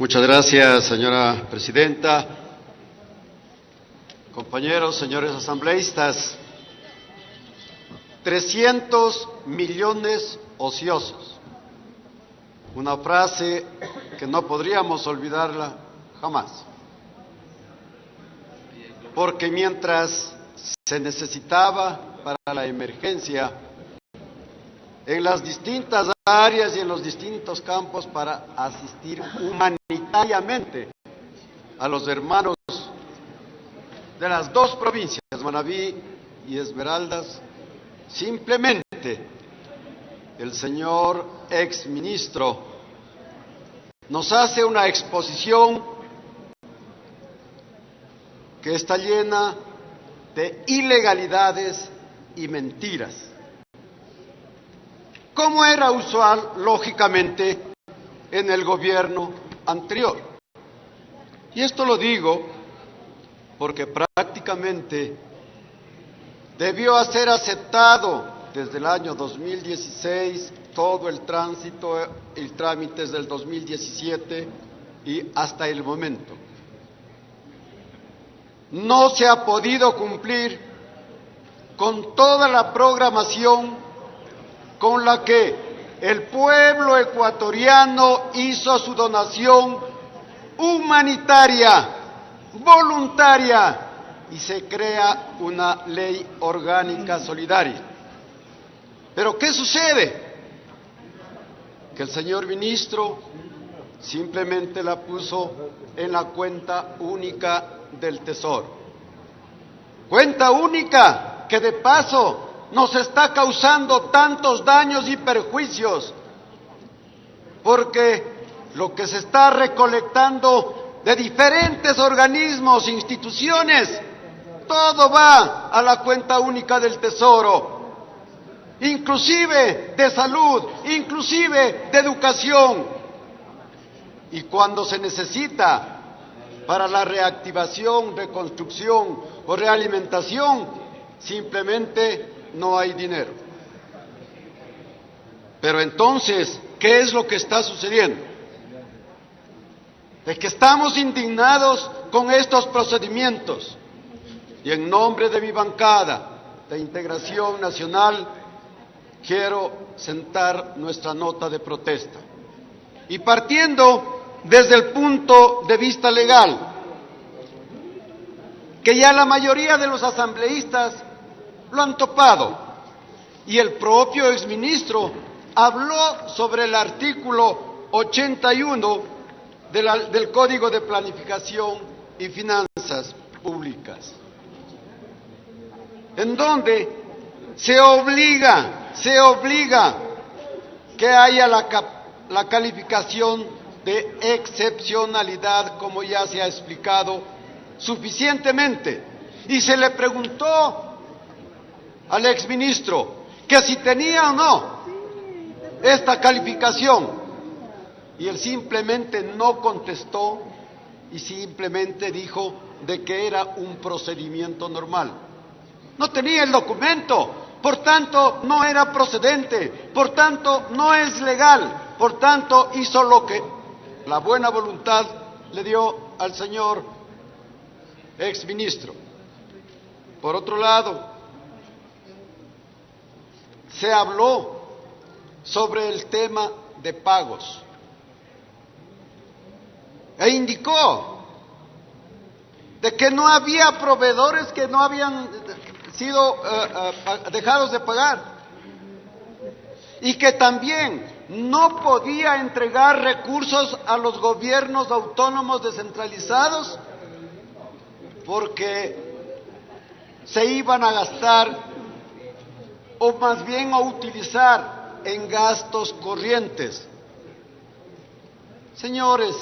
Muchas gracias, señora presidenta. Compañeros, señores asambleístas, 300 millones ociosos. Una frase que no podríamos olvidarla jamás. Porque mientras se necesitaba para la emergencia, en las distintas áreas y en los distintos campos para asistir humanitariamente a los hermanos de las dos provincias, Manabí y Esmeraldas, simplemente el señor exministro nos hace una exposición que está llena de ilegalidades y mentiras, como era usual, lógicamente, en el gobierno anterior. Y esto lo digo porque prácticamente debió ser aceptado desde el año 2016 todo el tránsito y trámites del 2017 y hasta el momento. No se ha podido cumplir con toda la programación con la que el pueblo ecuatoriano hizo su donación humanitaria, voluntaria, y se crea una ley orgánica solidaria. Pero ¿qué sucede? Que el señor ministro simplemente la puso en la cuenta única del Tesoro. Cuenta única que de paso nos está causando tantos daños y perjuicios, porque lo que se está recolectando de diferentes organismos, instituciones, todo va a la cuenta única del Tesoro, inclusive de salud, inclusive de educación. Y cuando se necesita para la reactivación, reconstrucción o realimentación, simplemente no hay dinero. Pero entonces, ¿qué es lo que está sucediendo? Es que estamos indignados con estos procedimientos y en nombre de mi bancada de Integración Nacional quiero sentar nuestra nota de protesta. Y partiendo desde el punto de vista legal, que ya la mayoría de los asambleístas lo han topado, y el propio exministro habló sobre el artículo 81 del Código de Planificación y Finanzas Públicas, en donde se obliga que haya la calificación de excepcionalidad, como ya se ha explicado suficientemente, y se le preguntó al exministro que si tenía o no esta calificación, y él simplemente no contestó y simplemente dijo de que era un procedimiento normal. No tenía el documento, por tanto no era procedente, por tanto no es legal, por tanto hizo lo que la buena voluntad le dio al señor exministro. Por otro lado, se habló sobre el tema de pagos e indicó de que no había proveedores que no habían sido dejados de pagar y que también no podía entregar recursos a los gobiernos autónomos descentralizados porque se iban a gastar o más bien a utilizar en gastos corrientes. Señores,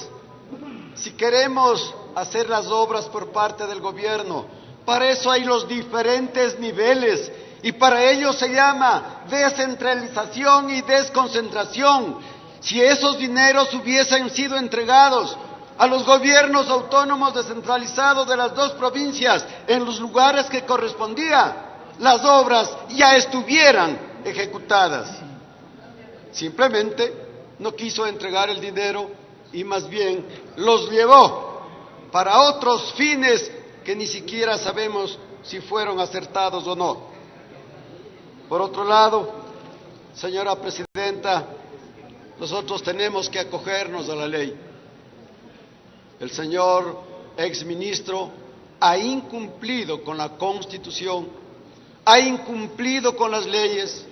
si queremos hacer las obras por parte del gobierno, para eso hay los diferentes niveles y para ello se llama descentralización y desconcentración. Si esos dineros hubiesen sido entregados a los gobiernos autónomos descentralizados de las dos provincias en los lugares que correspondía, las obras ya estuvieran ejecutadas. Simplemente no quiso entregar el dinero y más bien los llevó para otros fines que ni siquiera sabemos si fueron acertados o no. Por otro lado, señora presidenta, nosotros tenemos que acogernos a la ley. El señor exministro ha incumplido con la Constitución, ha incumplido con las leyes,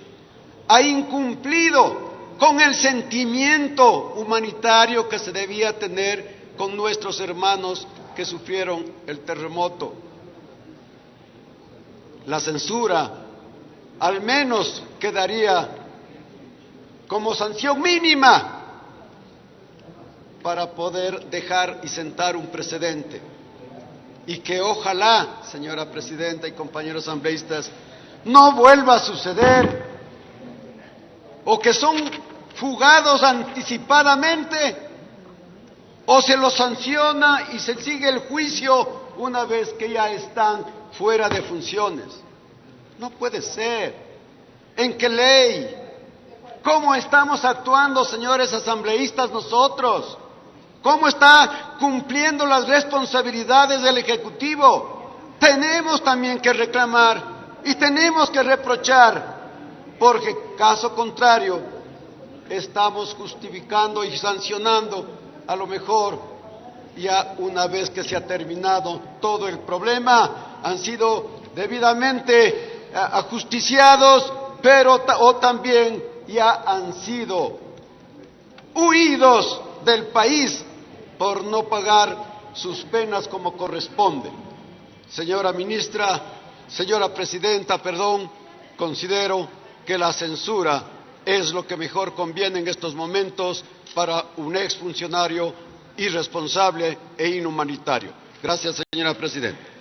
ha incumplido con el sentimiento humanitario que se debía tener con nuestros hermanos que sufrieron el terremoto. La censura al menos quedaría como sanción mínima para poder dejar y sentar un precedente. Y que ojalá, señora presidenta y compañeros asambleístas, no vuelva a suceder, o que son fugados anticipadamente, o se los sanciona y se sigue el juicio una vez que ya están fuera de funciones. No puede ser. ¿En qué ley? ¿Cómo estamos actuando, señores asambleístas, nosotros? ¿Cómo está cumpliendo las responsabilidades del Ejecutivo? Tenemos también que reclamar y tenemos que reprochar, porque caso contrario estamos justificando y sancionando a lo mejor ya una vez que se ha terminado todo el problema, han sido debidamente ajusticiados, pero también ya han sido huidos del país por no pagar sus penas como corresponde. Señora ministra, señora presidenta, considero que la censura es lo que mejor conviene en estos momentos para un exfuncionario irresponsable e inhumanitario. Gracias, señora presidenta.